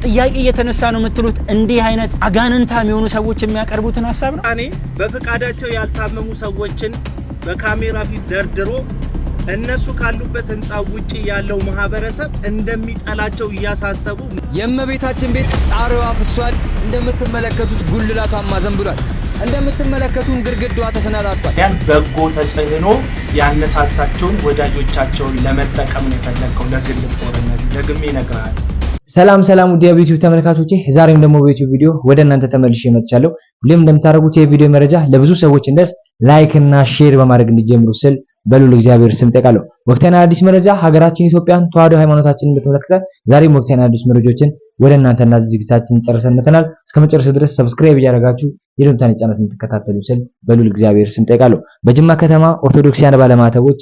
ጥያቄ እየተነሳ ነው የምትሉት እንዲህ አይነት አጋንንታም የሆኑ ሰዎች የሚያቀርቡትን ሐሳብ ነው። እኔ በፍቃዳቸው ያልታመሙ ሰዎችን በካሜራ ፊት ደርድሮ እነሱ ካሉበት ህንጻ ውጪ ያለው ማህበረሰብ እንደሚጠላቸው እያሳሰቡ የእመቤታችን ቤት ጣሪያዋ ፍሷል። እንደምትመለከቱት ጉልላቷን ማዘን ብሏል። እንደምትመለከቱን ግርግዳዋ ተሰናዳቷል። ያን በጎ ተጽዕኖ ያነሳሳቸውን ወዳጆቻቸውን ለመጠቀም ነው የፈለከው ለግል ጦርነት። ደግሜ እነግርሃለሁ። ሰላም ውድ የዩቲዩብ ተመልካቾቼ፣ ዛሬም ደግሞ በዩቲዩብ ቪዲዮ ወደ እናንተ ተመልሼ መጥቻለሁ። ሁሌም እንደምታደርጉት የቪዲዮ መረጃ ለብዙ ሰዎች እንደርስ ላይክ እና ሼር በማድረግ እንዲጀምሩ ስል በሉል እግዚአብሔር ስም ጠይቃለሁ። ወቅታዊና አዲስ መረጃ ሀገራችን ኢትዮጵያን ተዋህዶ ሃይማኖታችንን በተመለከተ ዛሬም ወቅታዊና አዲስ መረጃዎችን ወደ እናንተና ዝግጅታችን ጨርሰን መተናል። እስከመጨረሻው ድረስ ሰብስክራይብ እያደረጋችሁ የደምታን ጫናት እንድትከታተሉ ስል በሉል እግዚአብሔር ስም ጠይቃለሁ። በጅማ ከተማ ኦርቶዶክሳውያን ባለማተቦች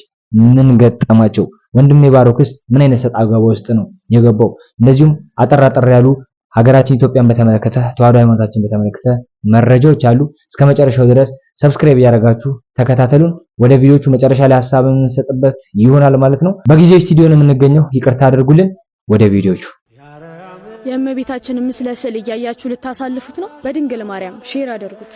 ምን ገጠማቸው? ወንድሜ ባሮክስ ምን አይነት ሰጣ ገባ ውስጥ ነው የገባው? እንደዚሁም አጠር ያሉ ሀገራችን ኢትዮጵያን በተመለከተ ተዋህዶ ሃይማኖታችንን በተመለከተ መረጃዎች አሉ። እስከመጨረሻው ድረስ ሰብስክራይብ እያደረጋችሁ ተከታተሉን። ወደ ቪዲዮቹ መጨረሻ ላይ ሐሳብን እንሰጥበት ይሆናል ማለት ነው። በጊዜው ስቱዲዮ ነው የምንገኘው፣ ይቅርታ አድርጉልን። ወደ ቪዲዮቹ የእመቤታችንን ምስለ ስዕል እያያችሁ ልታሳልፉት ነው። በድንግል ማርያም ሼር አድርጉት።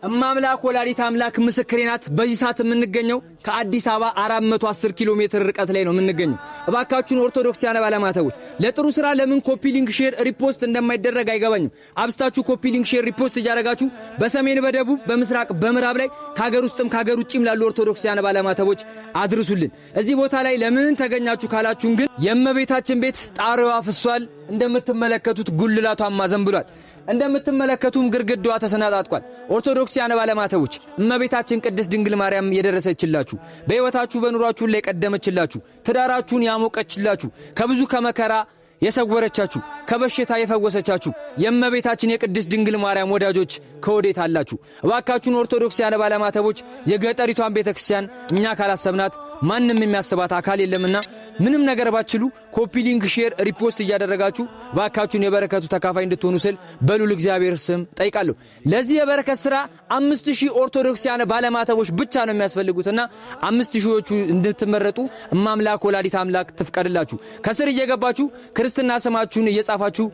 እማምላክ ወላዲት አምላክ ምስክሬ ናት። በዚህ ሰዓት የምንገኘው ከአዲስ አበባ 410 ኪሎ ሜትር ርቀት ላይ ነው የምንገኘው። እባካችሁን ኦርቶዶክሳውያን ባለማተቦች ለጥሩ ስራ ለምን ኮፒ ሊንክ ሼር ሪፖስት እንደማይደረግ አይገባኝም። አብስታችሁ ኮፒ ሊንክ ሼር ሪፖስት እያደረጋችሁ በሰሜን በደቡብ በምስራቅ በምዕራብ ላይ ከሀገር ውስጥም ከሀገር ውጭም ላሉ ኦርቶዶክሳውያን ባለማተቦች አድርሱልን። እዚህ ቦታ ላይ ለምን ተገኛችሁ ካላችሁን ግን የእመቤታችን ቤት ጣሪያዋ ፍሷል። እንደምትመለከቱት ጉልላቷን ማዘን ብሏል። እንደምትመለከቱም ግርግዳዋ ተሰናጣጥቋል። ኦርቶዶክሳውያን ባለማተቦች እመቤታችን ቅድስት ድንግል ማርያም የደረሰችላችሁ በሕይወታችሁ በኑሯችሁ ላይ ቀደመችላችሁ፣ ትዳራችሁን ያሞቀችላችሁ፣ ከብዙ ከመከራ የሰወረቻችሁ፣ ከበሽታ የፈወሰቻችሁ የእመቤታችን የቅድስት ድንግል ማርያም ወዳጆች ከወዴት አላችሁ? እባካችሁን ኦርቶዶክሳውያን ባለማተቦች የገጠሪቷን ቤተክርስቲያን እኛ ካላሰብናት ማንም የሚያስባት አካል የለምና ምንም ነገር ባትችሉ ኮፒ ሊንክ ሼር ሪፖስት እያደረጋችሁ እባካችሁን የበረከቱ ተካፋይ እንድትሆኑ ስል በሉል እግዚአብሔር ስም ጠይቃለሁ። ለዚህ የበረከት ስራ 5000 ኦርቶዶክሳውያን ባለማተቦች ብቻ ነው የሚያስፈልጉትና 5000ዎቹ እንድትመረጡ እማምላክ ወላዲት አምላክ ትፍቀድላችሁ። ከስር እየገባችሁ ክርስትና ስማችሁን እየጻፋችሁ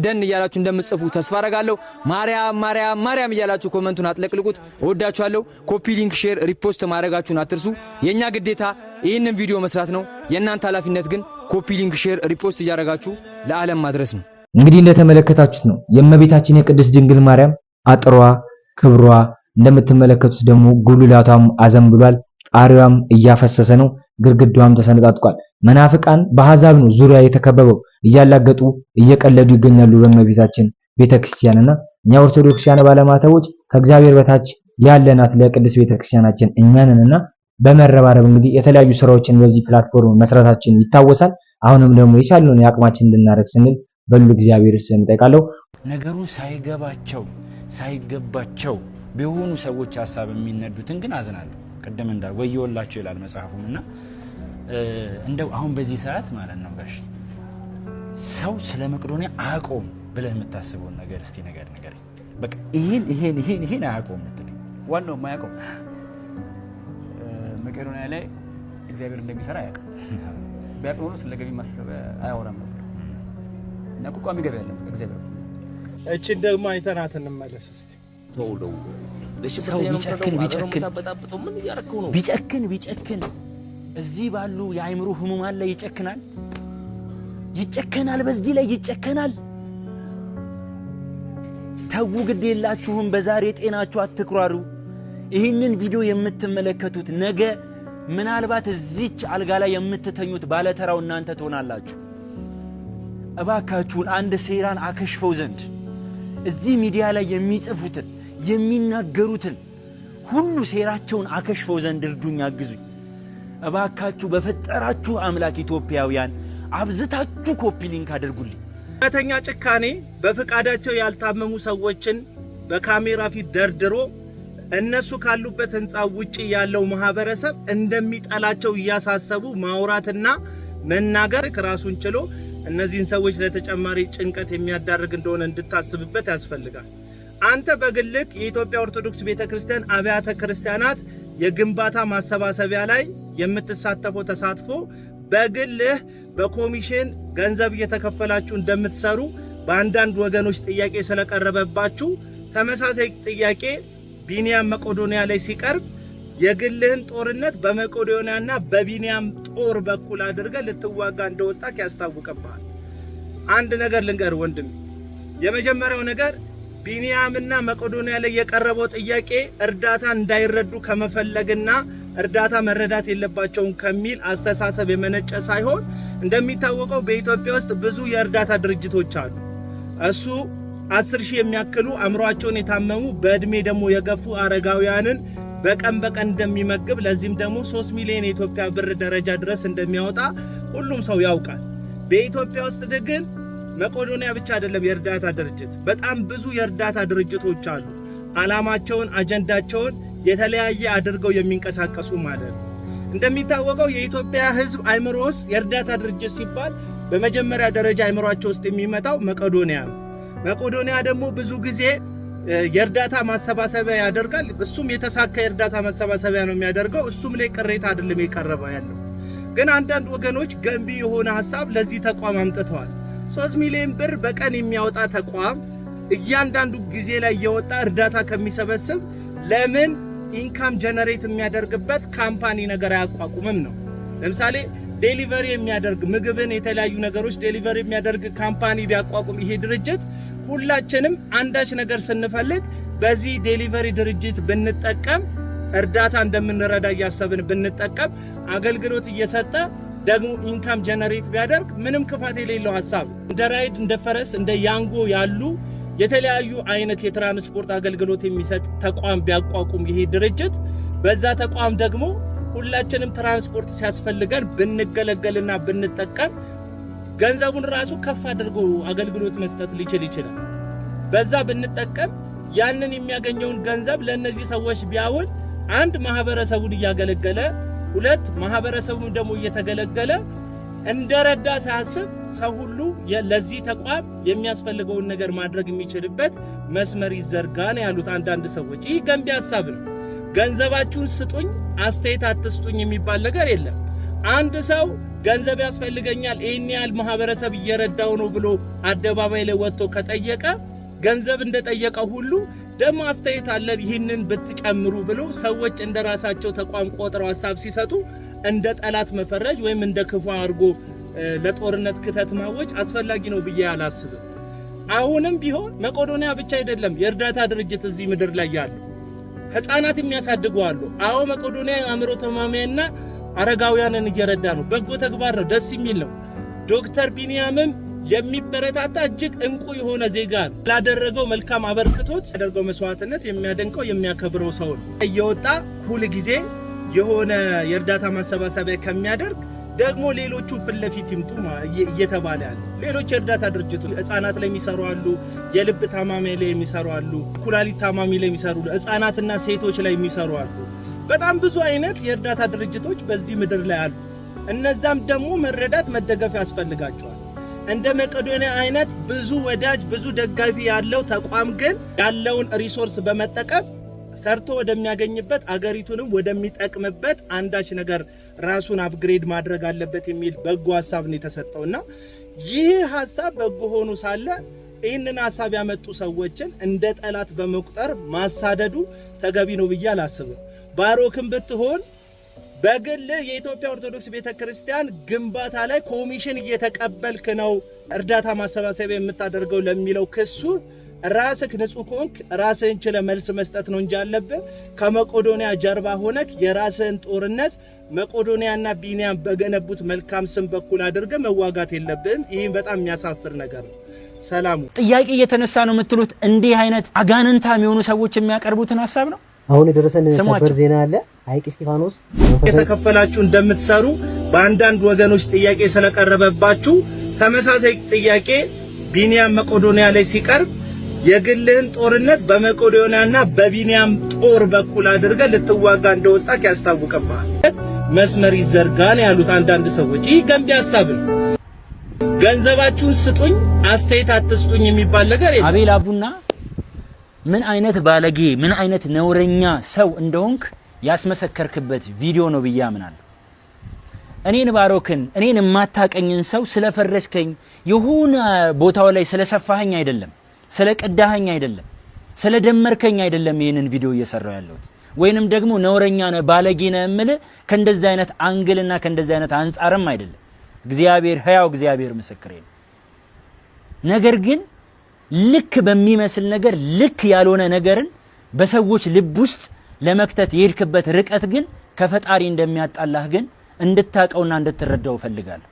ደን እያላችሁ እንደምትጽፉ ተስፋ አደርጋለሁ። ማርያም እያላችሁ ኮሜንቱን አጥለቅልቁት። እወዳችኋለሁ። ኮፒ ሊንክ ሼር ሪፖስት ማድረጋችሁን አትርሱ። የኛ ግዴታ ይህንን ቪዲዮ መስራት ነው። የእናንተ ኃላፊነት ግን ኮፒ ሊንክ ሼር ሪፖስት እያደረጋችሁ ለዓለም ማድረስ ነው። እንግዲህ እንደተመለከታችሁት ነው የእመቤታችን የቅድስት ድንግል ማርያም አጥሯ ክብሯ። እንደምትመለከቱት ደግሞ ጉልላቷም አዘን ብሏል። ጣሪያዋም እያፈሰሰ ነው። ግርግዳዋም ተሰነጣጥቋል። መናፍቃን በአሕዛብ ነው ዙሪያ የተከበበው። እያላገጡ እየቀለዱ ይገኛሉ በእመቤታችን ቤተክርስቲያንና እኛ ኦርቶዶክሳውያን ባለማተቦች ከእግዚአብሔር በታች ያለናት ለቅድስት ቤተክርስቲያናችን እኛንንና በመረባረብ እንግዲህ የተለያዩ ስራዎችን በዚህ ፕላትፎርም መስራታችን ይታወሳል። አሁንም ደግሞ የቻልነውን ያቅማችን እንድናደርግ ስንል በሉ እግዚአብሔር ስም ጠይቃለሁ። ነገሩ ሳይገባቸው ቢሆኑ ሰዎች ሐሳብ የሚነዱትን ግን አዝናለሁ። ቀደም እንዳል ወየውላቸው ይላል መጽሐፉና እንደው አሁን በዚህ ሰዓት ማለት ነው ጋሽ ሰው ስለ መቄዶንያ አያውቀውም ብለህ የምታስበውን ነገር እስቲ ነገር በቃ ይሄን አያውቀውም የምትለኝ ዋናው የማያውቀው መቄዶንያ ላይ እግዚአብሔር እንደሚሰራ ያውቃል። ቢያውቅ ኖሮ ስለ ገቢ ማሰብ አያወራም ነበር። እና ቋሚ ገቢ ያለው እግዚአብሔር እቺን ደግሞ አይተናት እንመለስ እስቲ። ሰው ቢጨክን እዚህ ባሉ የአእምሮ ህሙማን ላይ ይጨከናል። በዚህ ላይ ይጨከናል። ተው ግድ የላችሁም። በዛሬ ጤናችሁ አትኩራሩ። ይህንን ቪዲዮ የምትመለከቱት ነገ ምናልባት እዚች አልጋ ላይ የምትተኙት ባለተራው እናንተ ትሆናላችሁ። እባካችሁን አንድ ሴራን አከሽፈው ዘንድ እዚህ ሚዲያ ላይ የሚጽፉትን የሚናገሩትን ሁሉ ሴራቸውን አከሽፈው ዘንድ እርዱኝ፣ አግዙኝ። እባካችሁ በፈጠራችሁ አምላክ ኢትዮጵያውያን አብዝታችሁ ኮፒ ሊንክ አድርጉልኝ። ከተኛ ጭካኔ በፍቃዳቸው ያልታመሙ ሰዎችን በካሜራ ፊት ደርድሮ እነሱ ካሉበት ህንጻ ውጪ ያለው ማህበረሰብ እንደሚጠላቸው እያሳሰቡ ማውራትና መናገር ራሱን ችሎ እነዚህን ሰዎች ለተጨማሪ ጭንቀት የሚያዳርግ እንደሆነ እንድታስብበት ያስፈልጋል። አንተ በግልክ የኢትዮጵያ ኦርቶዶክስ ቤተክርስቲያን አብያተ ክርስቲያናት የግንባታ ማሰባሰቢያ ላይ የምትሳተፈው ተሳትፎ በግልህ በኮሚሽን ገንዘብ እየተከፈላችሁ እንደምትሰሩ በአንዳንድ ወገኖች ጥያቄ ስለቀረበባችሁ ተመሳሳይ ጥያቄ ቢኒያም መቄዶንያ ላይ ሲቀርብ የግልህን ጦርነት በመቄዶንያና በቢኒያም ጦር በኩል አድርገህ ልትዋጋ እንደወጣክ ያስታውቅብሃል። አንድ ነገር ልንገር ወንድም፣ የመጀመሪያው ነገር ቢኒያምና መቄዶንያ ላይ የቀረበው ጥያቄ እርዳታ እንዳይረዱ ከመፈለግና እርዳታ መረዳት የለባቸውም ከሚል አስተሳሰብ የመነጨ ሳይሆን እንደሚታወቀው በኢትዮጵያ ውስጥ ብዙ የእርዳታ ድርጅቶች አሉ። እሱ 10,000 የሚያክሉ አእምሯቸውን የታመሙ በእድሜ ደግሞ የገፉ አረጋውያንን በቀን እንደሚመግብ ለዚህም ደግሞ 3 ሚሊዮን የኢትዮጵያ ብር ደረጃ ድረስ እንደሚያወጣ ሁሉም ሰው ያውቃል። በኢትዮጵያ ውስጥ ግን መቄዶንያ ብቻ አይደለም የእርዳታ ድርጅት፣ በጣም ብዙ የእርዳታ ድርጅቶች አሉ። ዓላማቸውን አጀንዳቸውን የተለያየ አድርገው የሚንቀሳቀሱ ማለት ነው። እንደሚታወቀው የኢትዮጵያ ሕዝብ አእምሮ ውስጥ የእርዳታ ድርጅት ሲባል በመጀመሪያ ደረጃ አእምሯቸው ውስጥ የሚመጣው መቄዶንያ ነው። መቄዶንያ ደግሞ ብዙ ጊዜ የእርዳታ ማሰባሰቢያ ያደርጋል። እሱም የተሳካ የእርዳታ ማሰባሰቢያ ነው የሚያደርገው። እሱም ላይ ቅሬታ አይደለም የቀረበው ያለው። ግን አንዳንድ ወገኖች ገንቢ የሆነ ሐሳብ ለዚህ ተቋም አምጥተዋል። 3 ሚሊዮን ብር በቀን የሚያወጣ ተቋም እያንዳንዱ ጊዜ ላይ የወጣ እርዳታ ከሚሰበስብ ለምን ኢንካም ጀነሬት የሚያደርግበት ካምፓኒ ነገር አያቋቁምም ነው? ለምሳሌ ዴሊቨሪ የሚያደርግ ምግብን፣ የተለያዩ ነገሮች ዴሊቨሪ የሚያደርግ ካምፓኒ ቢያቋቁም ይሄ ድርጅት ሁላችንም አንዳች ነገር ስንፈልግ በዚህ ዴሊቨሪ ድርጅት ብንጠቀም እርዳታ እንደምንረዳ እያሰብን ብንጠቀም አገልግሎት እየሰጠ ደግሞ ኢንካም ጀነሬት ቢያደርግ ምንም ክፋት የሌለው ሐሳብ። እንደ ራይድ፣ እንደ ፈረስ፣ እንደ ያንጎ ያሉ የተለያዩ አይነት የትራንስፖርት አገልግሎት የሚሰጥ ተቋም ቢያቋቁም ይሄ ድርጅት በዛ ተቋም ደግሞ ሁላችንም ትራንስፖርት ሲያስፈልገን ብንገለገልና ብንጠቀም ገንዘቡን ራሱ ከፍ አድርጎ አገልግሎት መስጠት ሊችል ይችላል። በዛ ብንጠቀም ያንን የሚያገኘውን ገንዘብ ለነዚህ ሰዎች ቢያውል አንድ ማህበረሰቡን እያገለገለ፣ ሁለት ማህበረሰቡን ደግሞ እየተገለገለ እንደረዳ ሳያስብ ሰው ሁሉ ለዚህ ተቋም የሚያስፈልገውን ነገር ማድረግ የሚችልበት መስመር ይዘርጋ ነው ያሉት አንዳንድ ሰዎች። ይህ ገንቢ ሐሳብ ነው። ገንዘባችሁን ስጡኝ አስተያየት አትስጡኝ የሚባል ነገር የለም። አንድ ሰው ገንዘብ ያስፈልገኛል ይህን ያህል ማህበረሰብ እየረዳው ነው ብሎ አደባባይ ላይ ወጥቶ ከጠየቀ ገንዘብ እንደጠየቀ ሁሉ ደግሞ አስተያየት አለ ይህንን ብትጨምሩ ብሎ ሰዎች እንደራሳቸው ተቋም ቆጥረው ሐሳብ ሲሰጡ እንደ ጠላት መፈረጅ ወይም እንደ ክፉ አድርጎ ለጦርነት ክተት ማወጅ አስፈላጊ ነው ብዬ አላስብም። አሁንም ቢሆን መቄዶንያ ብቻ አይደለም የእርዳታ ድርጅት እዚህ ምድር ላይ ያሉ ህፃናት የሚያሳድጉ አሉ። አዎ መቄዶንያ አእምሮ ተማሚያና አረጋውያንን እየረዳ ነው። በጎ ተግባር ነው፣ ደስ የሚል ነው። ዶክተር ቢኒያምም የሚበረታታ እጅግ እንቁ የሆነ ዜጋ ነው። ላደረገው መልካም አበርክቶት ያደረገው መስዋዕትነት የሚያደንቀው የሚያከብረው ሰው ነው። እየወጣ ሁል ጊዜ የሆነ የእርዳታ ማሰባሰቢያ ከሚያደርግ ደግሞ ሌሎቹ ፊት ለፊት ይምጡ እየተባለ ያለ ሌሎች የእርዳታ ድርጅቶች ህፃናት ላይ የሚሰሩ አሉ፣ የልብ ታማሚ ላይ የሚሰሩ አሉ፣ ኩላሊት ታማሚ ላይ የሚሰሩ ህፃናትና ሴቶች ላይ የሚሰሩ አሉ። በጣም ብዙ አይነት የእርዳታ ድርጅቶች በዚህ ምድር ላይ አሉ። እነዛም ደግሞ መረዳት መደገፍ ያስፈልጋቸዋል። እንደ መቄዶንያ አይነት ብዙ ወዳጅ ብዙ ደጋፊ ያለው ተቋም ግን ያለውን ሪሶርስ በመጠቀም ሰርቶ ወደሚያገኝበት አገሪቱንም ወደሚጠቅምበት አንዳች ነገር ራሱን አፕግሬድ ማድረግ አለበት የሚል በጎ ሐሳብ ነው የተሰጠውና ይህ ሐሳብ በጎ ሆኖ ሳለ ይህንን ሐሳብ ያመጡ ሰዎችን እንደ ጠላት በመቁጠር ማሳደዱ ተገቢ ነው ብዬ አላስብም። ባሮክም ብትሆን በግል የኢትዮጵያ ኦርቶዶክስ ቤተክርስቲያን ግንባታ ላይ ኮሚሽን እየተቀበልክ ነው እርዳታ ማሰባሰቢያ የምታደርገው ለሚለው ክሱ ራስህ ንጹህ ከሆንክ ራስህን ችለህ መልስ መስጠት ነው እንጂ ያለብህ ከመቄዶንያ ጀርባ ሆነክ የራስህን ጦርነት መቄዶንያና ቢኒያም በገነቡት መልካም ስም በኩል አድርገህ መዋጋት የለብህም። ይህም በጣም የሚያሳፍር ነገር ነው። ሰላሙ ጥያቄ እየተነሳ ነው የምትሉት እንዲህ አይነት አጋንንታም የሆኑ ሰዎች የሚያቀርቡትን ሐሳብ ነው። አሁን የደረሰን ሰበር ዜና አለ። ሐይቅ እስጢፋኖስ የተከፈላችሁ እንደምትሰሩ በአንዳንድ ወገኖች ጥያቄ ስለቀረበባችሁ ተመሳሳይ ጥያቄ ቢኒያም መቄዶንያ ላይ ሲቀርብ የግልህን ጦርነት በመቄዶንያና በቢኒያም ጦር በኩል አድርገህ ልትዋጋ እንደወጣክ ያስታውቅብሃል። መስመር ይዘርጋ ነው ያሉት አንዳንድ ሰዎች። ይህ ገንቢ ሐሳብ ነው። ገንዘባችሁን ስጡኝ አስተያየት አትስጡኝ የሚባል ነገር የለም። አቤል አቡና ምን አይነት ባለጌ ምን አይነት ነውረኛ ሰው እንደሆንክ ያስመሰከርክበት ቪዲዮ ነው ብዬ አምናለሁ። እኔን ባሮክን እኔን የማታቀኝን ሰው ስለፈረስከኝ የሆነ ቦታው ላይ ስለሰፋኸኝ አይደለም፣ ስለቀዳኸኝ አይደለም፣ ስለደመርከኝ አይደለም ይሄንን ቪዲዮ እየሰራው ያለሁት ወይንም ደግሞ ነውረኛ ነህ ባለጌ ነህ እምልህ ከእንደዛ አይነት አንግልና ከእንደዛ አይነት አንጻርም አይደለም። እግዚአብሔር ሕያው እግዚአብሔር ምስክሬ ነው። ነገር ግን ልክ በሚመስል ነገር ልክ ያልሆነ ነገርን በሰዎች ልብ ውስጥ ለመክተት የሄድክበት ርቀት ግን ከፈጣሪ እንደሚያጣላህ ግን እንድታቀውና እንድትረዳው ፈልጋለሁ።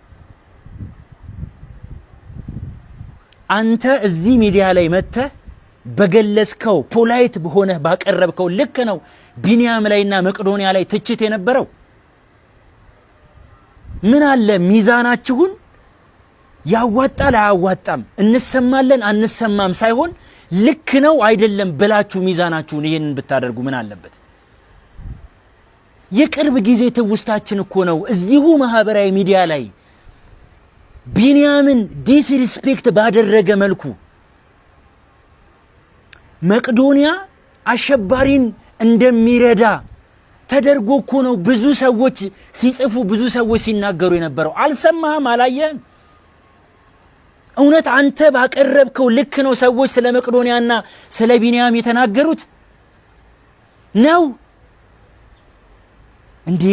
አንተ እዚህ ሚዲያ ላይ መጥተህ በገለጽከው ፖላይት በሆነ ባቀረብከው ልክ ነው ቢኒያም ላይና መቅዶኒያ ላይ ትችት የነበረው። ምን አለ ሚዛናችሁን ያዋጣል አያዋጣም እንሰማለን አንሰማም ሳይሆን ልክ ነው አይደለም ብላችሁ ሚዛናችሁን ይሄንን ብታደርጉ ምን አለበት? የቅርብ ጊዜ ትውስታችን እኮ ነው እዚሁ ማህበራዊ ሚዲያ ላይ ቢኒያምን ዲስሪስፔክት ባደረገ መልኩ መቅዶኒያ አሸባሪን እንደሚረዳ ተደርጎ እኮ ነው ብዙ ሰዎች ሲጽፉ ብዙ ሰዎች ሲናገሩ የነበረው። አልሰማህም? አላየህም? እውነት አንተ ባቀረብከው ልክ ነው ሰዎች ስለ መቅዶኒያና ስለ ቢኒያም የተናገሩት ነው እንዴ?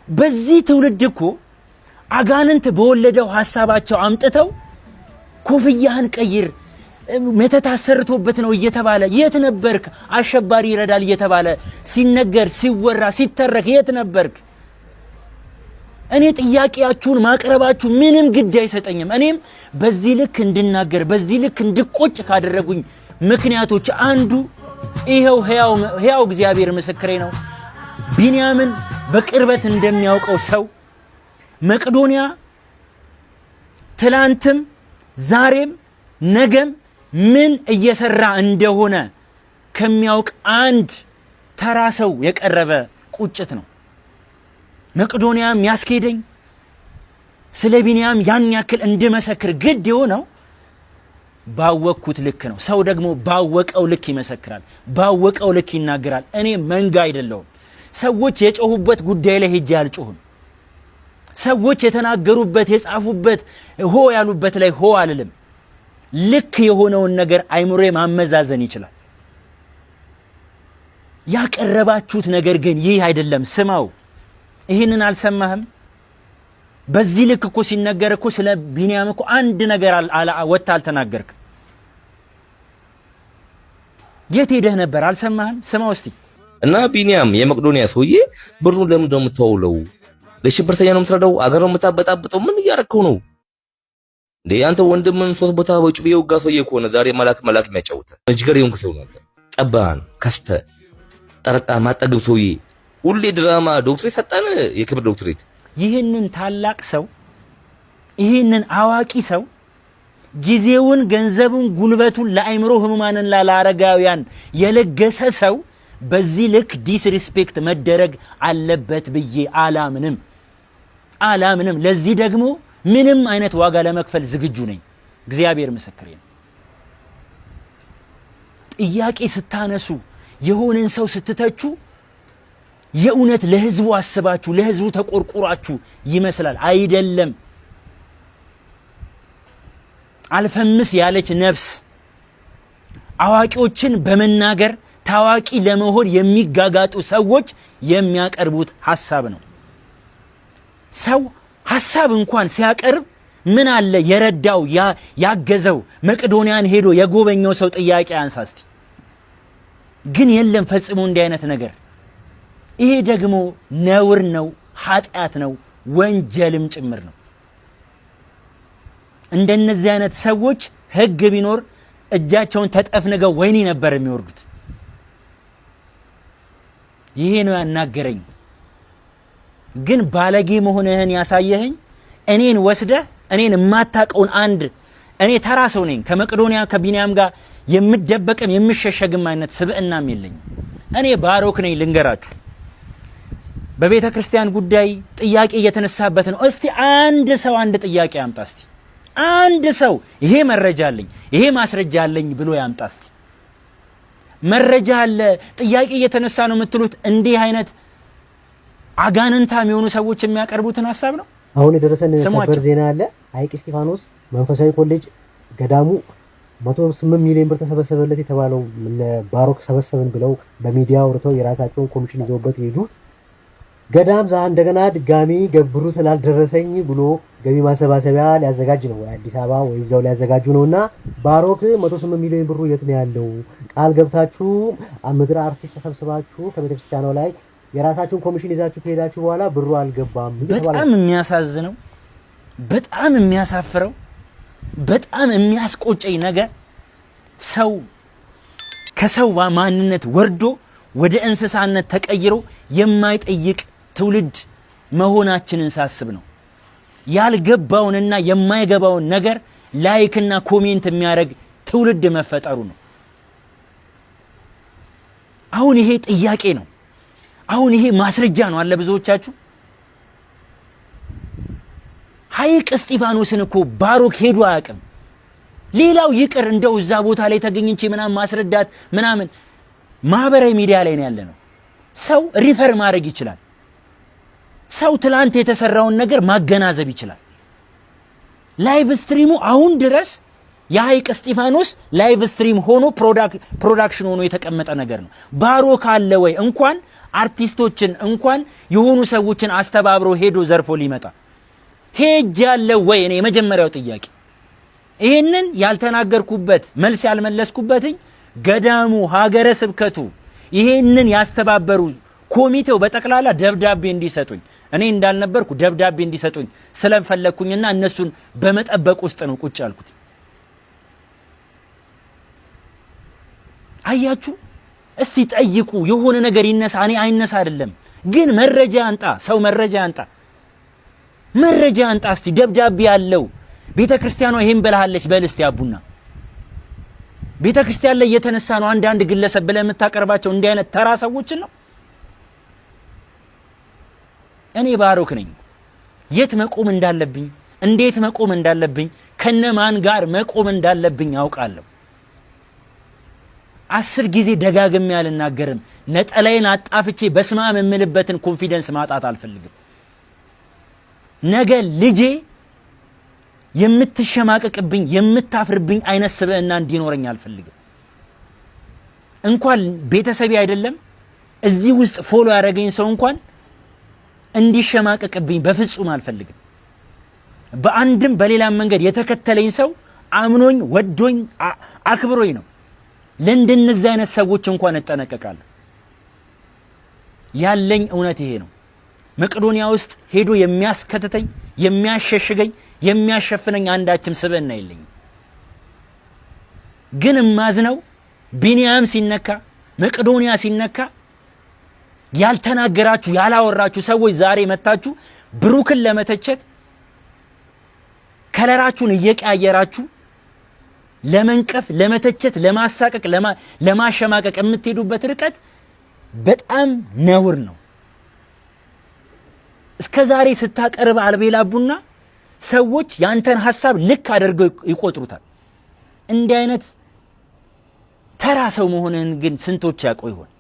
በዚህ ትውልድ እኮ አጋንንት በወለደው ሐሳባቸው አምጥተው ኮፍያህን ቀይር መተታሰርቶበት ነው እየተባለ የት ነበርክ? አሸባሪ ይረዳል እየተባለ ሲነገር ሲወራ ሲተረክ የት ነበርክ? እኔ ጥያቄያችሁን ማቅረባችሁ ምንም ግድ አይሰጠኝም። እኔም በዚህ ልክ እንድናገር በዚህ ልክ እንድቆጭ ካደረጉኝ ምክንያቶች አንዱ ይሄው ሕያው እግዚአብሔር ምስክሬ ነው። ቢኒያምን በቅርበት እንደሚያውቀው ሰው መቅዶኒያ ትላንትም ዛሬም ነገም ምን እየሰራ እንደሆነ ከሚያውቅ አንድ ተራ ሰው የቀረበ ቁጭት ነው። መቅዶኒያም ያስኬደኝ ስለ ቢኒያም ያን ያክል እንድመሰክር ግድ የሆነው ባወቅኩት ልክ ነው። ሰው ደግሞ ባወቀው ልክ ይመሰክራል፣ ባወቀው ልክ ይናገራል። እኔ መንጋ አይደለሁም። ሰዎች የጮሁበት ጉዳይ ላይ ሄጄ አልጮህም። ሰዎች የተናገሩበት የጻፉበት ሆ ያሉበት ላይ ሆ አልልም። ልክ የሆነውን ነገር አይምሮ ማመዛዘን ይችላል። ያቀረባችሁት ነገር ግን ይህ አይደለም። ስማው፣ ይህንን አልሰማህም? በዚህ ልክ እኮ ሲነገር እኮ ስለ ቢኒያም እኮ አንድ ነገር ወጥተህ አልተናገርክም። የት ሄደህ ነበር? አልሰማህም? ስማው እስቲ። እና ቢኒያም የመቅዶኒያ ሰውዬ ብሩን ለምን ነው የምትወውለው? ለሽብርተኛ ነው የምትረዳው? አገር ነው የምታበጣብጠው? ምን እያረከው ነው እንዴ? አንተ ወንድምን ሶስት ቦታ በጩቤ የወጋ ሰውዬ ከሆነ ዛሬ መላክ የሚያጫውተ መጅገር የሆንክ ሰው ነው። ጠባን ከስተ ጠረቃ ማጠገብ ሰውዬ ሁሌ ድራማ ዶክትሬት ሰጠን፣ የክብር ዶክትሬት። ይህንን ታላቅ ሰው ይህንን አዋቂ ሰው ጊዜውን ገንዘቡን ጉልበቱን ለአይምሮ ህሙማንና ለአረጋውያን የለገሰ ሰው በዚህ ልክ ዲስሪስፔክት መደረግ አለበት ብዬ አላምንም። ለዚህ ደግሞ ምንም አይነት ዋጋ ለመክፈል ዝግጁ ነኝ። እግዚአብሔር ምስክሬ ነው። ጥያቄ ስታነሱ የሆነን ሰው ስትተቹ የእውነት ለህዝቡ አስባችሁ ለህዝቡ ተቆርቁራችሁ ይመስላል። አይደለም። አልፈምስ ያለች ነፍስ አዋቂዎችን በመናገር ታዋቂ ለመሆን የሚጋጋጡ ሰዎች የሚያቀርቡት ሐሳብ ነው። ሰው ሐሳብ እንኳን ሲያቀርብ ምን አለ የረዳው ያገዘው መቅዶኒያን ሄዶ የጎበኘው ሰው ጥያቄ አንሳስቲ። ግን የለም ፈጽሞ እንዲህ አይነት ነገር። ይሄ ደግሞ ነውር ነው፣ ኃጢአት ነው፣ ወንጀልም ጭምር ነው። እንደነዚህ አይነት ሰዎች ህግ ቢኖር እጃቸውን ተጠፍንገው ወይኒ ነበር የሚወርዱት። ይሄ ነው ያናገረኝ። ግን ባለጌ መሆንህን ያሳየኸኝ እኔን ወስደህ እኔን የማታቀውን አንድ እኔ ተራ ሰው ነኝ። ከመቅዶኒያ ከቢኒያም ጋር የምደበቅም የምሸሸግም አይነት ስብዕናም የለኝም። እኔ ባሮክ ነኝ። ልንገራችሁ፣ በቤተ ክርስቲያን ጉዳይ ጥያቄ እየተነሳበት ነው። እስቲ አንድ ሰው አንድ ጥያቄ ያምጣ። እስቲ አንድ ሰው ይሄ መረጃ አለኝ ይሄ ማስረጃ አለኝ ብሎ ያምጣ። እስቲ መረጃ አለ ጥያቄ እየተነሳ ነው የምትሉት እንዲህ አይነት አጋንንታም የሆኑ ሰዎች የሚያቀርቡትን ሐሳብ ነው። አሁን የደረሰን ሰበር ዜና አለ። ሐይቅ እስጢፋኖስ መንፈሳዊ ኮሌጅ ገዳሙ 108 ሚሊዮን ብር ተሰበሰበለት የተባለው ባሮክ ሰበሰብን ብለው በሚዲያ አውርተው የራሳቸውን ኮሚሽን ይዘውበት ሄዱ። ገዳም እንደገና ድጋሚ ገብሩ ስላልደረሰኝ ብሎ ገቢ ማሰባሰቢያ ሊያዘጋጅ ነው ወይ አዲስ አበባ ወይ እዛው ሊያዘጋጁ ነውና ባሮክ 108 ሚሊዮን ብሩ የት ነው ያለው? ቃል ገብታችሁ ምድር አርቲስት ተሰብስባችሁ ከቤተክርስቲያኑ ላይ የራሳችሁን ኮሚሽን ይዛችሁ ከሄዳችሁ በኋላ ብሩ አልገባም። በጣም የሚያሳዝነው፣ በጣም የሚያሳፍረው፣ በጣም የሚያስቆጨኝ ነገር ሰው ከሰው ማንነት ወርዶ ወደ እንስሳነት ተቀይሮ የማይጠይቅ ትውልድ መሆናችንን ሳስብ ነው። ያልገባውንና የማይገባውን ነገር ላይክና ኮሜንት የሚያደርግ ትውልድ መፈጠሩ ነው። አሁን ይሄ ጥያቄ ነው። አሁን ይሄ ማስረጃ ነው አለ ብዙዎቻችሁ። ሐይቅ እስጢፋኖስን እኮ ባሮክ ሄዶ አያውቅም። ሌላው ይቅር እንደው እዛ ቦታ ላይ ተገኝቼ ምናምን ማስረዳት ምናምን ማህበራዊ ሚዲያ ላይ ነው ያለነው። ሰው ሪፈር ማድረግ ይችላል። ሰው ትላንት የተሰራውን ነገር ማገናዘብ ይችላል። ላይቭ ስትሪሙ አሁን ድረስ የሐይቅ እስጢፋኖስ ላይቭ ስትሪም ሆኖ ፕሮዳክሽን ሆኖ የተቀመጠ ነገር ነው። ባሮክ አለ ወይ? እንኳን አርቲስቶችን እንኳን የሆኑ ሰዎችን አስተባብሮ ሄዶ ዘርፎ ሊመጣ ሄጅ ያለ ወይ? እኔ የመጀመሪያው ጥያቄ ይሄንን ያልተናገርኩበት መልስ ያልመለስኩበትኝ ገዳሙ ሀገረ ስብከቱ ይሄንን ያስተባበሩ ኮሚቴው በጠቅላላ ደብዳቤ እንዲሰጡኝ እኔ እንዳልነበርኩ ደብዳቤ እንዲሰጡኝ ስለፈለኩኝና እነሱን በመጠበቅ ውስጥ ነው ቁጭ ያልኩት። አያችሁ፣ እስቲ ጠይቁ። የሆነ ነገር ይነሳ እኔ አይነሳ አይደለም፣ ግን መረጃ አንጣ። ሰው መረጃ አንጣ፣ መረጃ አንጣ። እስቲ ደብዳቤ ያለው ቤተክርስቲያኗ ይሄን ብለሃለች በል እስቲ አቡና ቤተክርስቲያን ላይ የተነሳ ነው አንድ ግለሰብ ብለህ የምታቀርባቸው እንዲህ አይነት ተራ ሰዎችን ነው። እኔ ባሮክ ነኝ። የት መቆም እንዳለብኝ፣ እንዴት መቆም እንዳለብኝ፣ ከነማን ጋር መቆም እንዳለብኝ አውቃለሁ። 10 ጊዜ ደጋግሜ አልናገርም። ነጠላዬን አጣፍቼ በስማም የምልበትን ኮንፊደንስ ማጣት አልፈልግም። ነገ ልጄ የምትሸማቀቅብኝ የምታፍርብኝ አይነት ስብዕና እንዲኖረኝ አልፈልግም። እንኳን ቤተሰቤ አይደለም እዚህ ውስጥ ፎሎ ያደረገኝ ሰው እንኳን እንዲሸማቀቅብኝ በፍጹም አልፈልግም። በአንድም በሌላም መንገድ የተከተለኝ ሰው አምኖኝ ወዶኝ አክብሮኝ ነው። ለእንደነዚህ አይነት ሰዎች እንኳን እጠነቀቃለሁ። ያለኝ እውነት ይሄ ነው። መቄዶንያ ውስጥ ሄዶ የሚያስከተተኝ የሚያሸሽገኝ የሚያሸፍነኝ አንዳችም ስብዕና የለኝም። ግን ማዝነው ቢኒያም ሲነካ መቄዶንያ ሲነካ ያልተናገራችሁ ያላወራችሁ ሰዎች ዛሬ መታችሁ ብሩክን ለመተቸት ከለራችሁን እየቀያየራችሁ ለመንቀፍ፣ ለመተቸት፣ ለማሳቀቅ፣ ለማሸማቀቅ የምትሄዱበት ርቀት በጣም ነውር ነው። እስከዛሬ ስታቀርብ አልቤላ ቡና ሰዎች ያንተን ሐሳብ ልክ አድርገው ይቆጥሩታል። እንዲህ አይነት ተራ ሰው መሆንህን ግን ስንቶች ያውቁ ይሆን?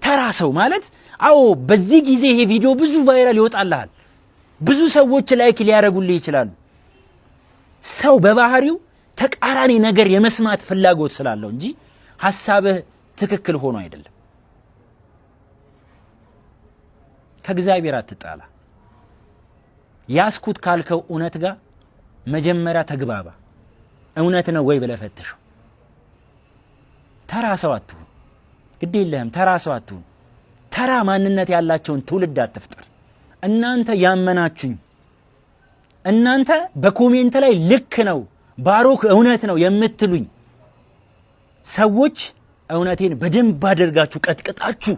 ተራ ሰው ማለት አዎ፣ በዚህ ጊዜ ይሄ ቪዲዮ ብዙ ቫይራል ይወጣልሃል፣ ብዙ ሰዎች ላይክ ሊያደርጉልህ ይችላሉ። ሰው በባህሪው ተቃራኒ ነገር የመስማት ፍላጎት ስላለው እንጂ ሐሳብህ ትክክል ሆኖ አይደለም። ከእግዚአብሔር አትጣላ። ያስኩት ካልከው እውነት ጋር መጀመሪያ ተግባባ። እውነት ነው ወይ ብለህ ፈትሸው። ተራ ሰው አትሁን፣ ግድ የለህም። ተራ ሰው አትሁን። ተራ ማንነት ያላቸውን ትውልድ አትፍጠር። እናንተ ያመናችሁኝ፣ እናንተ በኮሜንት ላይ ልክ ነው ባሮክ እውነት ነው የምትሉኝ ሰዎች እውነቴን በደንብ አድርጋችሁ ቀጥቅጣችሁ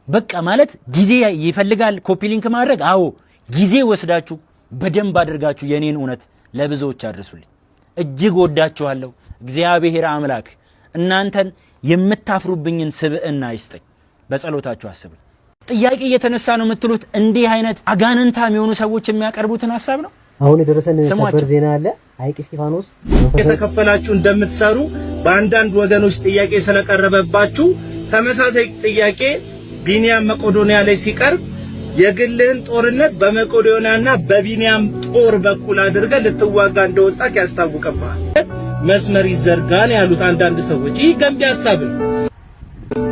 በቃ ማለት ጊዜ ይፈልጋል ኮፒ ሊንክ ማድረግ። አዎ ጊዜ ወስዳችሁ በደንብ አድርጋችሁ የኔን እውነት ለብዙዎች አድርሱልኝ። እጅግ ወዳችኋለሁ። እግዚአብሔር አምላክ እናንተን የምታፍሩብኝን ስብዕና ይስጠኝ። በጸሎታችሁ አስቡኝ። ጥያቄ እየተነሳ ነው የምትሉት እንዲህ አይነት አጋንንታም የሆኑ ሰዎች የሚያቀርቡትን ሐሳብ ነው። አሁን የደረሰን ሰበር ዜና አለ። ሐይቅ እስጢፋኖስ የተከፈላችሁ እንደምትሰሩ በአንዳንድ ወገኖች ጥያቄ ስለቀረበባችሁ ተመሳሳይ ጥያቄ ቢኒያም መቄዶንያ ላይ ሲቀርብ የግልህን ጦርነት በመቄዶንያና በቢንያም ጦር በኩል አድርገህ ልትዋጋ እንደወጣህ ያስታውቅብሃል። መስመር ይዘርጋን ያሉት አንዳንድ ሰዎች ይህ ገንቢ ሐሳብ ነው።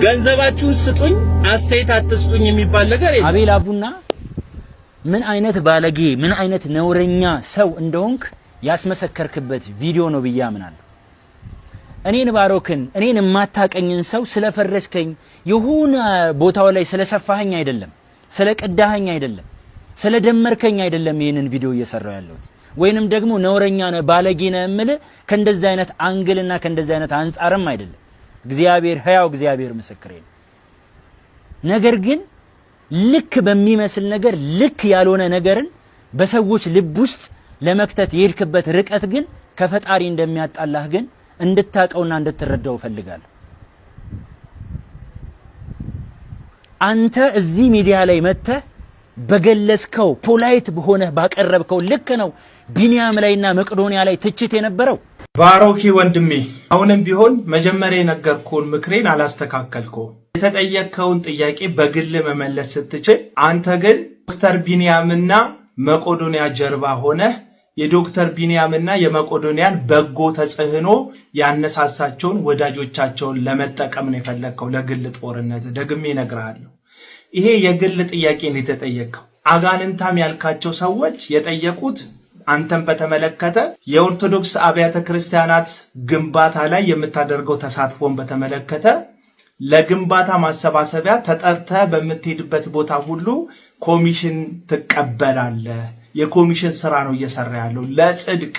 ገንዘባችሁን ስጡኝ አስተያየት አትስጡኝ የሚባል ነገር የለም። አቤል አቡና ምን አይነት ባለጌ ምን አይነት ነውረኛ ሰው እንደሆንክ ያስመሰከርክበት ቪዲዮ ነው ብዬ አምናለሁ። እኔን ባሮክን እኔን የማታቀኝን ሰው ስለፈረስከኝ የሆነ ቦታው ላይ ስለሰፋኸኝ አይደለም፣ ስለቀዳኸኝ አይደለም፣ ስለደመርከኝ አይደለም ይሄንን ቪዲዮ እየሰራው ያለሁት ወይንም ደግሞ ነውረኛ ነህ ባለጌ ነህ እምልህ ከእንደዚህ አይነት አንግልና ከእንደዚህ አይነት አንጻርም አይደለም። እግዚአብሔር ሕያው እግዚአብሔር ምስክሬ ነው። ነገር ግን ልክ በሚመስል ነገር ልክ ያልሆነ ነገርን በሰዎች ልብ ውስጥ ለመክተት የሄድክበት ርቀት ግን ከፈጣሪ እንደሚያጣላህ ግን እንድታቀውና እንድትረዳው ፈልጋለሁ። አንተ እዚህ ሚዲያ ላይ መጥተህ በገለጽከው ፖላይት በሆነ ባቀረብከው ልክ ነው ቢንያም ላይና መቄዶንያ ላይ ትችት የነበረው። ባሮኪ ወንድሜ አሁንም ቢሆን መጀመሪያ የነገርኩህን ምክሬን አላስተካከልኩም። የተጠየቅከውን ጥያቄ በግል መመለስ ስትችል አንተ ግን ዶክተር ቢንያምና መቄዶንያ ጀርባ ሆነህ የዶክተር ቢንያምና የመቄዶንያን በጎ ተጽዕኖ ያነሳሳቸውን ወዳጆቻቸውን ለመጠቀም ነው የፈለግከው ለግል ጦርነት። ደግሜ እነግርሃለሁ፣ ይሄ የግል ጥያቄ ነው የተጠየቀው። አጋንንታም ያልካቸው ሰዎች የጠየቁት አንተን በተመለከተ የኦርቶዶክስ አብያተ ክርስቲያናት ግንባታ ላይ የምታደርገው ተሳትፎን በተመለከተ ለግንባታ ማሰባሰቢያ ተጠርተህ በምትሄድበት ቦታ ሁሉ ኮሚሽን ትቀበላለህ። የኮሚሽን ስራ ነው እየሰራ ያለው ለጽድቅ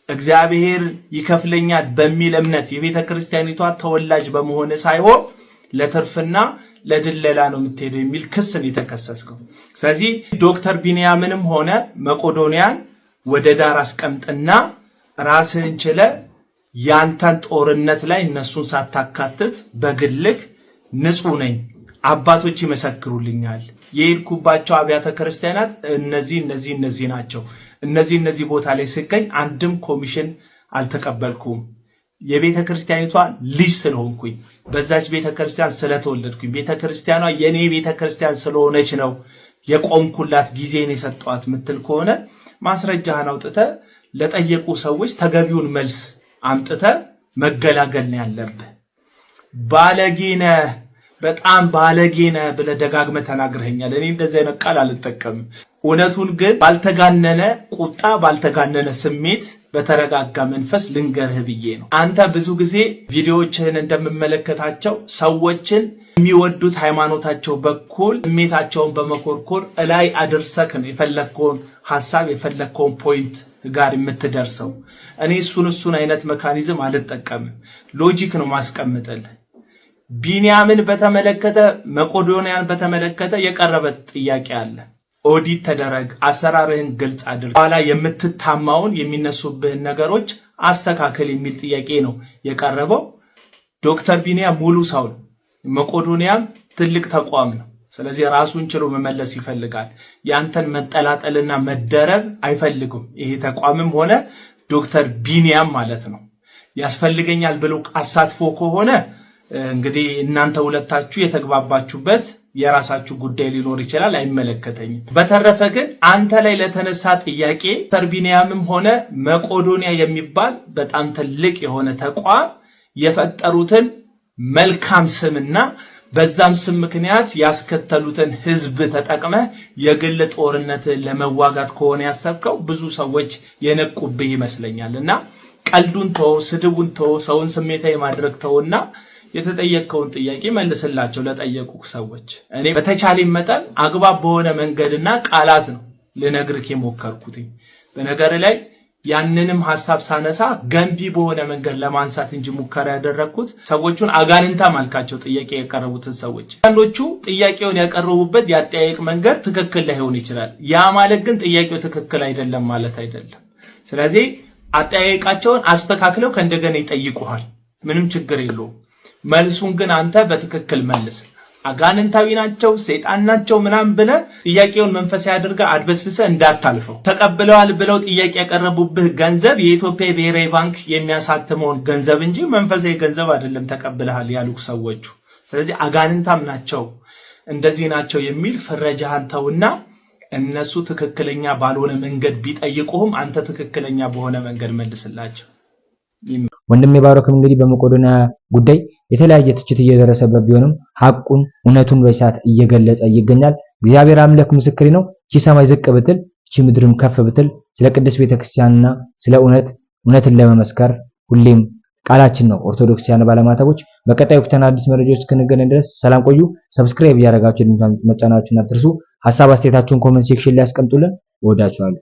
እግዚአብሔር ይከፍለኛል በሚል እምነት የቤተ ክርስቲያኒቷ ተወላጅ በመሆን ሳይሆን ለትርፍና ለድለላ ነው የምትሄደው የሚል ክስ ነው የተከሰስከው። ስለዚህ ዶክተር ቢንያምንም ሆነ መቄዶንያን ወደ ዳር አስቀምጥና ራስህን ችለ ያንተን ጦርነት ላይ እነሱን ሳታካትት በግልክ ንጹህ ነኝ አባቶች ይመሰክሩልኛል የሄድኩባቸው አብያተ ክርስቲያናት እነዚህ ናቸው፣ እነዚህ ቦታ ላይ ስገኝ አንድም ኮሚሽን አልተቀበልኩም፣ የቤተ ክርስቲያኒቷ ልጅ ስለሆንኩኝ በዛች ቤተ ክርስቲያን ስለተወለድኩኝ ቤተ ክርስቲያኗ የኔ ቤተ ክርስቲያን ስለሆነች ነው የቆምኩላት ጊዜን የሰጧት ምትል ከሆነ ማስረጃህን አውጥተህ ለጠየቁ ሰዎች ተገቢውን መልስ አምጥተህ መገላገል ነው ያለብህ። ባለጌነ በጣም ባለጌነ ብለህ ደጋግመህ ተናግረኸኛል። እኔ እንደዚህ አይነት ቃል አልጠቀምም። እውነቱን ግን ባልተጋነነ ቁጣ ባልተጋነነ ስሜት በተረጋጋ መንፈስ ልንገርህ ብዬ ነው። አንተ ብዙ ጊዜ ቪዲዮዎችህን እንደምመለከታቸው ሰዎችን የሚወዱት ሃይማኖታቸው በኩል ስሜታቸውን በመኮርኮር እላይ አድርሰክ ነው የፈለግከውን ሐሳብ የፈለግከውን ፖይንት ጋር የምትደርሰው። እኔ እሱን አይነት መካኒዝም አልጠቀምም። ሎጂክ ነው ማስቀምጥልህ። ቢንያምን በተመለከተ መቄዶንያን በተመለከተ የቀረበ ጥያቄ አለ። ኦዲት ተደረግ፣ አሰራርህን ግልጽ አድርግ፣ ኋላ የምትታማውን የሚነሱብህን ነገሮች አስተካከል የሚል ጥያቄ ነው የቀረበው። ዶክተር ቢንያም ሙሉ ሰው ነው፣ መቄዶንያም ትልቅ ተቋም ነው። ስለዚህ ራሱን ችሎ መመለስ ይፈልጋል። ያንተን መጠላጠልና መደረብ አይፈልጉም። ይሄ ተቋምም ሆነ ዶክተር ቢንያም ማለት ነው። ያስፈልገኛል ብሎ አሳትፎ ከሆነ እንግዲህ እናንተ ሁለታችሁ የተግባባችሁበት የራሳችሁ ጉዳይ ሊኖር ይችላል፣ አይመለከተኝም። በተረፈ ግን አንተ ላይ ለተነሳ ጥያቄ ዶክተር ቢንያምም ሆነ መቄዶንያ የሚባል በጣም ትልቅ የሆነ ተቋም የፈጠሩትን መልካም ስምና በዛም ስም ምክንያት ያስከተሉትን ህዝብ ተጠቅመህ የግል ጦርነትን ለመዋጋት ከሆነ ያሰብከው ብዙ ሰዎች የነቁብህ ይመስለኛልና ቀልዱን ተው፣ ስድቡን ተው፣ ሰውን ስሜታዊ ማድረግ ተውና የተጠየቀውን ጥያቄ መልስላቸው ለጠየቁ ሰዎች። እኔ በተቻለ መጠን አግባብ በሆነ መንገድና ቃላት ነው ልነግርህ የሞከርኩት። በነገር ላይ ያንንም ሐሳብ ሳነሳ ገንቢ በሆነ መንገድ ለማንሳት እንጂ ሙከራ ያደረኩት ሰዎቹን አጋንንታ ማልካቸው ጥያቄ ያቀረቡትን ሰዎች አንዶቹ ጥያቄውን ያቀረቡበት ያጠያየቅ መንገድ ትክክል ላይሆን ይችላል። ያ ማለት ግን ጥያቄው ትክክል አይደለም ማለት አይደለም። ስለዚህ አጠያየቃቸውን አስተካክለው ከእንደገና ይጠይቁሃል። ምንም ችግር የለውም። መልሱን ግን አንተ በትክክል መልስ። አጋንንታዊ ናቸው ሰይጣን ናቸው ምናምን ብለህ ጥያቄውን መንፈሳዊ አድርገህ አድበስብሰህ እንዳታልፈው። ተቀብለዋል ብለው ጥያቄ ያቀረቡብህ ገንዘብ የኢትዮጵያ ብሔራዊ ባንክ የሚያሳትመውን ገንዘብ እንጂ መንፈሳዊ ገንዘብ አይደለም ተቀብለሃል ያሉት ሰዎቹ። ስለዚህ አጋንንታም ናቸው እንደዚህ ናቸው የሚል ፍረጃህን ተውና እነሱ ትክክለኛ ባልሆነ መንገድ ቢጠይቁህም አንተ ትክክለኛ በሆነ መንገድ መልስላቸው። ወንድሜ ባሮክም እንግዲህ በመቄዶንያ ጉዳይ የተለያየ ትችት እየደረሰበት ቢሆንም ሐቁን እውነቱን በሰዓት እየገለጸ ይገኛል። እግዚአብሔር አምላክ ምስክሬ ነው። እቺ ሰማይ ዝቅ ብትል እቺ ምድርም ከፍ ብትል ስለ ቅድስት ቤተክርስቲያንና ስለ እውነትን ለመመስከር ሁሌም ቃላችን ነው። ኦርቶዶክሳውያን ባለማተቦች በቀጣዩ ወቅታዊ አዲስ መረጃዎች እስክንገናኝ ድረስ ሰላም ቆዩ። ሰብስክራይብ ያደረጋችሁ መጫናችሁን አትርሱ። ሐሳብ አስተያየታችሁን ኮሜንት ሴክሽን ላይ አስቀምጡልን። ወዳችኋለሁ።